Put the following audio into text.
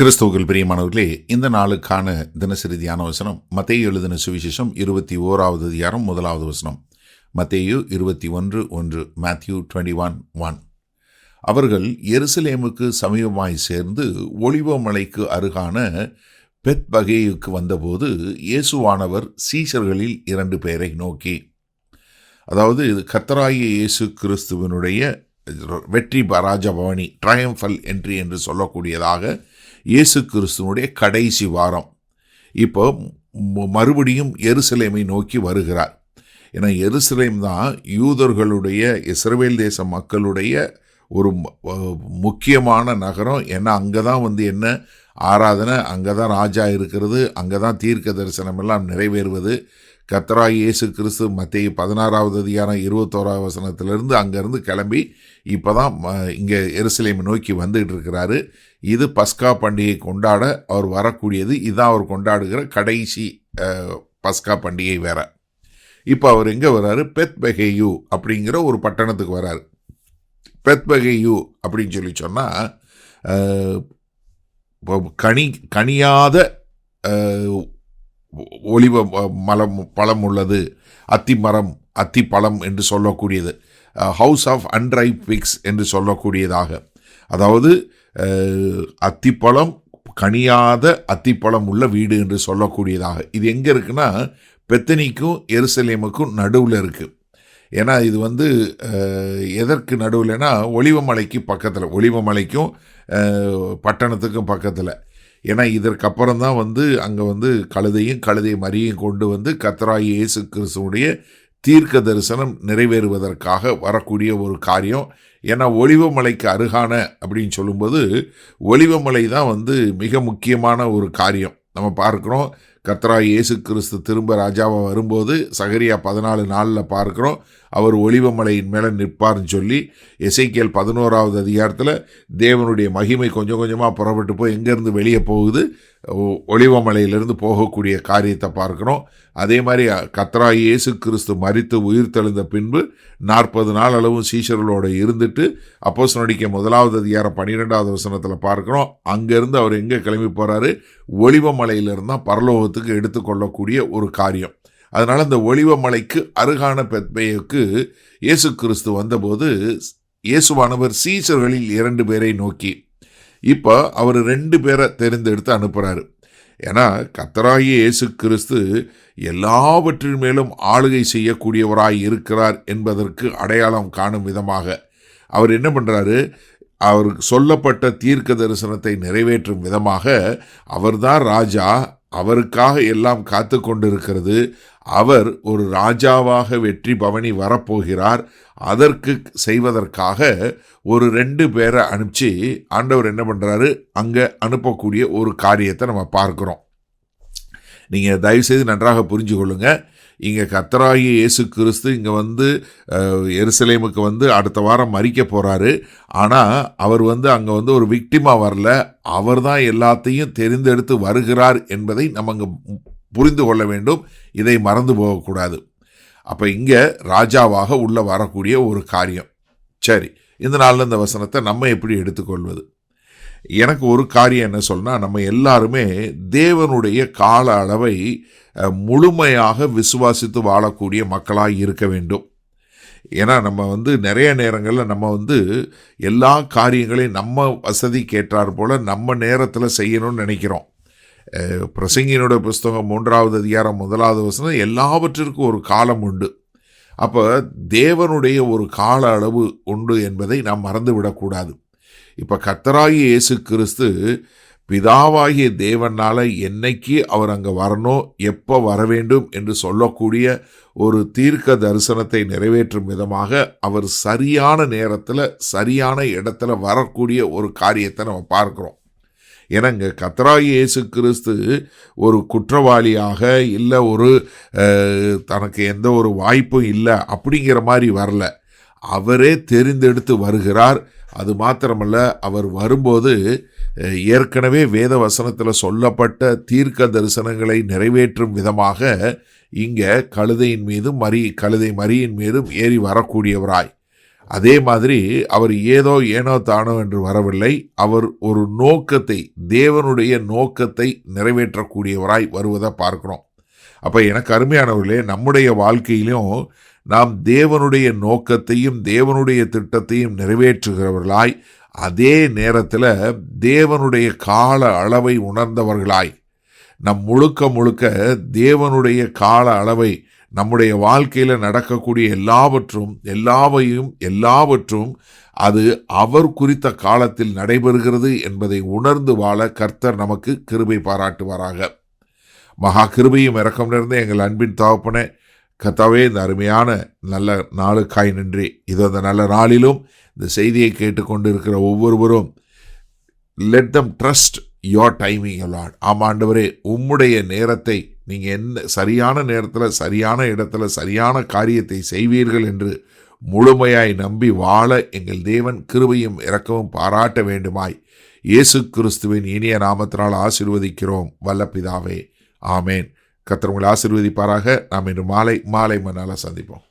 கிறிஸ்துவுக்குள் பிரியமானவர்களே, இந்த நாளுக்கான தினசரி தியான வசனம் மத்தேயு எழுதின சுவிசேஷம் 21வது அதிகாரம் 1வது வசனம். மத்தேயு 21:1, Matthew 21:1. அவர்கள் எருசலேமுக்கு சமீபமாய் சேர்ந்து ஒலிவ மலைக்கு அருகான பெத்பகேயுக்கு வந்தபோது இயேசுவானவர் சீஷர்களில் 2 பேரை நோக்கி, அதாவது இது கர்த்தராகிய இயேசு கிறிஸ்துவனுடைய வெற்றி ராஜபவனி, ட்ரையம்ஃபல் என்ட்ரி என்று சொல்லக்கூடியதாக இயேசு கிறிஸ்துவனுடைய கடைசி வாரம். இப்போ மறுபடியும் எருசலேமை நோக்கி வருகிறார். ஏன்னா எருசலேம் தான் யூதர்களுடைய, இஸ்ரவேல் தேச மக்களுடைய ஒரு முக்கியமான நகரம். ஏன்னா அங்கே தான் என்ன ஆராதனை, அங்கே தான் ராஜா இருக்கிறது, அங்கே தான் தீர்க்க தரிசனம் எல்லாம் நிறைவேறுவது. கர்த்தராகிய இயேசு கிறிஸ்து மத்தேயு 16வது அதிகாரம் 21வது வசனத்திலிருந்து அங்கேருந்து கிளம்பி இப்போ தான் இங்கே எருசலேமை நோக்கி வந்துகிட்டு இருக்கிறாரு. இது பஸ்கா பண்டிகை கொண்டாட அவர் வரக்கூடியது. இதுதான் அவர் கொண்டாடுகிற கடைசி பஸ்கா பண்டிகை வேற. இப்போ அவர் எங்கே வர்றாரு? பெத்பகேயு அப்படிங்கிற ஒரு பட்டணத்துக்கு வர்றாரு. பெத்பகேயு அப்படின்னு சொல்லி சொன்னால் கனியாத ஒலிவ மலம் பழம் உள்ளது, அத்திமரம், அத்திப்பழம் என்று சொல்லக்கூடியது, ஹவுஸ் ஆஃப் அன்ரைப் ஃபிக்ஸ் என்று சொல்லக்கூடியதாக, அதாவது அத்திப்பழம், கனியாத அத்திப்பழம் உள்ள வீடு என்று சொல்லக்கூடியதாக. இது எங்கே இருக்குன்னா பெத்தனிக்கும் எருசலேமுக்கும் நடுவில் இருக்குது. ஏன்னா இது எதற்கு நடுவில்னா ஒலிவமலைக்கு பக்கத்தில், ஒலிவமலைக்கும் பட்டணத்துக்கும் பக்கத்தில். ஏன்னா இதற்கப்புறம் தான் அங்கே கழுதையும் கழுதை மரியும் கொண்டு கர்த்தராகிய இயேசு கிறிஸ்துவுடைய தீர்க்க தரிசனம் நிறைவேறுவதற்காக வரக்கூடிய ஒரு காரியம். ஏன்னா ஒலிவமலைக்கு அருகான அப்படின்னு சொல்லும்போது ஒலிவமலை தான் மிக முக்கியமான ஒரு காரியம். நம்ம பார்க்குறோம், கர்த்தராகிய இயேசு கிறிஸ்து திரும்ப ராஜாவாக வரும்போது சகரியா 14:4 பார்க்குறோம், அவர் ஒலிவமலையின் மேலே நிற்பார்னு சொல்லி. எசேக்கியேல் 11வது அதிகாரத்தில் தேவனுடைய மகிமை கொஞ்சம் கொஞ்சமாக புறப்பட்டு போய் எங்கேருந்து வெளியே போகுது, ஒலிவமலையிலிருந்து போகக்கூடிய காரியத்தை பார்க்குறோம். அதே மாதிரி கர்த்தராகிய இயேசு கிறிஸ்து மரித்து உயிர் தெழுந்த பின்பு 40 நாள் அளவும் சீஷர்களோடு இருந்துட்டு அப்போஸ்தலர் 1வது அதிகாரம் 12வது வசனத்தில் பார்க்குறோம், அங்கேருந்து அவர் எங்கே கிளம்பி போகிறாரு? ஒலிவமலையிலிருந்து தான் பரலோகத்துக்கு எடுத்துக்கொள்ளக்கூடிய ஒரு காரியம். அதனால் இந்த ஒலிவமலைக்கு அருகான பெத்பகேயுக்கு இயேசு கிறிஸ்து வந்தபோது இயேசுவானவர் சீஷர்களில் 2 பேரை நோக்கி, இப்போ அவர் 2 பேரை தெரிந்தெடுத்து அனுப்புகிறாரு. ஏன்னா கர்த்தராகிய இயேசு கிறிஸ்து எல்லாவற்றின் மேலும் ஆளுகை செய்யக்கூடியவராய் இருக்கிறார் என்பதற்கு அடையாளம் காணும் விதமாக அவர் என்ன பண்ணுறாரு? அவருக்கு சொல்லப்பட்ட தீர்க்க தரிசனத்தை நிறைவேற்றும் விதமாக அவர்தான் ராஜா, அவருக்காக எல்லாம் காத்து கொண்டிருக்கிறது, அவர் ஒரு ராஜாவாக வெற்றி பவனி வரப்போகிறார். அதற்கு செய்வதற்காக ஒரு 2 பேரை அனுப்பிச்சு ஆண்டவர் என்ன பண்ணுறாரு? அங்கே அனுப்பக்கூடிய ஒரு காரியத்தை நம்ம பார்க்குறோம். நீங்கள் தயவுசெய்து நன்றாக புரிஞ்சு கொள்ளுங்க. இங்கே கர்த்தராகிய இயேசு கிறிஸ்து இங்கே எருசலேமுக்கு அடுத்த வாரம் மரிக்க போகிறாரு. ஆனால் அவர் அங்கே ஒரு விக்டிமாக வரல, அவர் தான் எல்லாத்தையும் தெரிந்தெடுத்து வருகிறார் என்பதை நம்ம அங்கே புரிந்து கொள்ள வேண்டும். இதை மறந்து போகக்கூடாது. அப்போ இங்கே ராஜாவாக உள்ள வரக்கூடிய ஒரு காரியம். சரி, இந்த நாளில் இந்த வசனத்தை நம்ம எப்படி எடுத்துக்கொள்வது? எனக்கு ஒரு காரியம் என்ன சொன்னால், நம்ம எல்லாருமே தேவனுடைய கால அளவை முழுமையாக விசுவாசித்து வாழக்கூடிய மக்களாக இருக்க வேண்டும். ஏன்னா நம்ம நிறைய நேரங்களில் நம்ம எல்லா காரியங்களையும் நம்ம வசதிக்கு ஏற்றார் போல் நம்ம நேரத்தில் செய்யணும்னு நினைக்கிறோம். பிரசங்கியினுடைய புஸ்தகம் 3வது அதிகாரம் 1வது வசனம், எல்லாவற்றிற்கும் ஒரு காலம் உண்டு. அப்போ தேவனுடைய ஒரு கால அளவு உண்டு என்பதை நாம் மறந்துவிடக்கூடாது. இப்போ கர்த்தராகிய இயேசு கிறிஸ்து பிதாவாகிய தேவனால் என்னைக்கு அவர் அங்கே வரணும், எப்போ வர வேண்டும் என்று சொல்லக்கூடிய ஒரு தீர்க்க தரிசனத்தை நிறைவேற்றும் விதமாக அவர் சரியான நேரத்தில் சரியான இடத்துல வரக்கூடிய ஒரு காரியத்தை நம்ம பார்க்குறோம். ஏன்னாங்க கர்த்தராகிய இயேசு கிறிஸ்து ஒரு குற்றவாளியாக இல்லை, ஒரு தனக்கு எந்த ஒரு வாய்ப்பும் இல்லை அப்படிங்கிற மாதிரி வரல. அவரே தெரிந்தெடுத்து வருகிறார். அது மாத்திரமல்ல, அவர் வரும்போது ஏற்கனவே வேத வசனத்தில் சொல்லப்பட்ட தீர்க்க தரிசனங்களை நிறைவேற்றும் விதமாக இங்கே கழுதை மரியின் மீதும் ஏறி வரக்கூடியவராய், அதே மாதிரி அவர் ஏதோ ஏனோ தானோ என்று வரவில்லை. அவர் ஒரு நோக்கத்தை, தேவனுடைய நோக்கத்தை நிறைவேற்றக்கூடியவராய் வருவதை பார்க்கிறோம். அப்போ எனக்கு அருமையானவர்களே, நம்முடைய வாழ்க்கையிலும் நாம் தேவனுடைய நோக்கத்தையும் தேவனுடைய திட்டத்தையும் நிறைவேற்றுகிறவர்களாய், அதே நேரத்தில் தேவனுடைய கால அளவை உணர்ந்தவர்களாய், நம் முழுக்க முழுக்க தேவனுடைய கால அளவை, நம்முடைய வாழ்க்கையில் நடக்கக்கூடிய எல்லாவற்றும் அது அவர் குறித்த காலத்தில் நடைபெறுகிறது என்பதை உணர்ந்து வாழ கர்த்தர் நமக்கு கிருபை பாராட்டுவாராக. மகா கிருபையும் இரக்கம் நிறைந்த எங்கள் அன்பின் தகப்பனே, கர்த்தாவே, இந்த அருமையான நல்ல நாளுக்காய் நன்றி. இது அந்த நல்ல நாளிலும் இந்த செய்தியை கேட்டுக்கொண்டு இருக்கிற ஒவ்வொருவரும் let them trust your timing lord. ஆமாண்டவரே, உம்முடைய நேரத்தை நீங்கள் என்ன சரியான நேரத்தில் சரியான இடத்துல சரியான காரியத்தை செய்வீர்கள் என்று முழுமையாய் நம்பி வாழ எங்கள் தேவன் கிருபையும் இரக்கமும் பாராட்ட வேண்டுமாய் இயேசு கிறிஸ்துவின் இனிய நாமத்தினால் ஆசீர்வதிக்கிறோம் வல்ல பிதாவே. ஆமேன். கர்த்தர் உங்களை ஆசீர்வதிப்பாராக. நாம் இன்று மாலை மண்ணால் சந்திப்போம்.